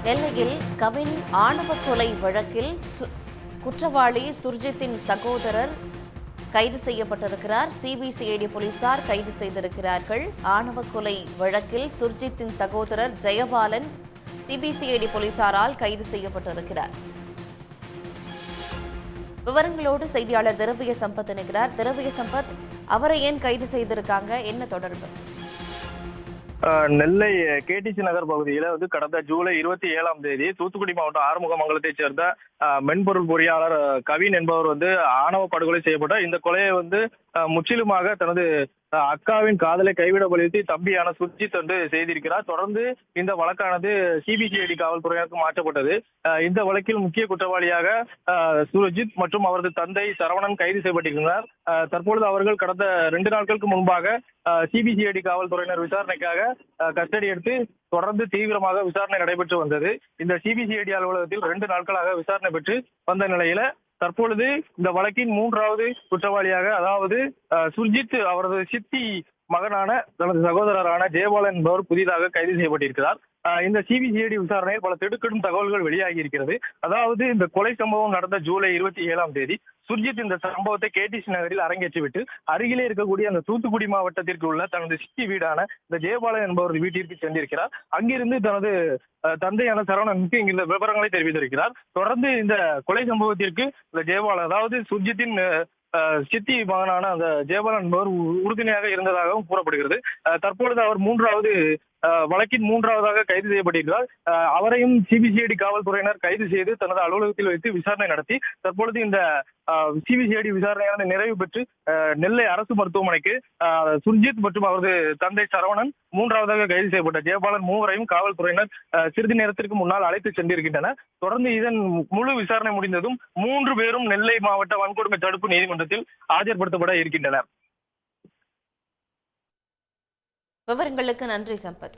நெல்லையில் கவின் ஆணவ கொலை வழக்கில் குற்றவாளி சுர்ஜித்தின் சகோதரர் கைது செய்யப்பட்டிருக்கிறார். சிபிசிஐடி போலீசார் கைது செய்திருக்கிறார்கள். ஆணவ கொலை வழக்கில் சுர்ஜித்தின் சகோதரர் ஜெயபாலன் சிபிசிஐடி போலீசாரால் கைது செய்யப்பட்டிருக்கிறார். விவரங்களோடு செய்தியாளர் திரவிய சம்பத் இணைகிறார். திரவிய சம்பத், அவரை ஏன் கைது செய்திருக்காங்க? என்ன தொடர்பு? நெல்லை கேடிசி நகர் பகுதியில கடந்த ஜூலை 27ஆம் தேதி தூத்துக்குடி மாவட்டம் ஆறுமுகமங்கலத்தைச் சேர்ந்த மென்பொருள் பொறியாளர் கவின் என்பவர் ஆணவ படுகொலை செய்யப்பட்டார். இந்த கொலையை முற்றிலுமாக தனது அக்காவின் காதலை கைவிட வலியுறுத்தி தம்பியான சுர்ஜித் செய்திருக்கிறார். தொடர்ந்து இந்த வழக்கானது சிபிசிஐடி காவல்துறையினருக்கு மாற்றப்பட்டது. இந்த வழக்கில் முக்கிய குற்றவாளியாக சுர்ஜித் மற்றும் அவரது தந்தை சரவணன் கைது செய்யப்பட்டிருக்கிறார். தற்பொழுது அவர்கள் கடந்த 2 நாட்களுக்கு முன்பாக சிபிசிஐடி காவல்துறையினர் விசாரணைக்காக கஸ்டடி எடுத்து தொடர்ந்து தீவிரமாக விசாரணை நடைபெற்று வந்தது. இந்த சிபிசிஐடி அலுவலகத்தில் 2 நாட்களாக விசாரணை பெற்று வந்த நிலையில தற்பொழுது இந்த வழக்கின் 3வது குற்றவாளியாக, அதாவது சுர்ஜித் அவரது சித்தி மகனான தனது சகோதரரான ஜெயபாலன் என்பவர் புதிதாக கைது செய்யப்பட்டிருக்கிறார். இந்த சிபிசிஐடி விசாரணையில் பல திடுக்கிடும் தகவல்கள் வெளியாகி இருக்கிறது. அதாவது இந்த கொலை சம்பவம் நடந்த ஜூலை 27ஆம் தேதி சுர்ஜித் இந்த சம்பவத்தை கேடிசி நகரில் அரங்கேற்றிவிட்டு அருகிலே இருக்கக்கூடிய அந்த தூத்துக்குடி மாவட்டத்திற்கு உள்ள தனது சித்தி வீடான இந்த ஜெயபாலன் என்பவர் வீட்டிற்கு சென்றிருக்கிறார். அங்கிருந்து தனது தந்தையான சரவணனுக்கு இந்த விவரங்களை தெரிவித்திருக்கிறார். தொடர்ந்து இந்த கொலை சம்பவத்திற்கு இந்த ஜெயபாலன், அதாவது சுர்ஜித்தின் சித்தி மகனான அந்த ஜெயபாலன் என்பவர் உறுதுணையாக இருந்ததாகவும் கூறப்படுகிறது. தற்பொழுது அவர் வழக்கின் 3வதாக கைது செய்யப்பட்டிருக்கிறார். அவரையும் சிபிசிஐடி காவல்துறையினர் கைது செய்து தனது அலுவலகத்தில் வைத்து விசாரணை நடத்தி தற்பொழுது இந்த சிபிசிஐடி விசாரணையானது நிறைவு பெற்று நெல்லை அரசு மருத்துவமனைக்கு சுர்ஜித் மற்றும் அவரது தந்தை சரவணன் 3வதாக கைது செய்யப்பட்ட ஜெயபாலன் மூவரையும் காவல்துறையினர் சிறிது நேரத்திற்கு முன்னால் அழைத்து சென்றிருக்கின்றனர். தொடர்ந்து இதன் முழு விசாரணை முடிந்ததும் 3 பேரும் நெல்லை மாவட்ட வன்கொடுமை தடுப்பு நீதிமன்றத்தில் ஆஜர்படுத்தப்பட இருக்கின்றனர். விவரங்களுக்கு நன்றி சம்பத்.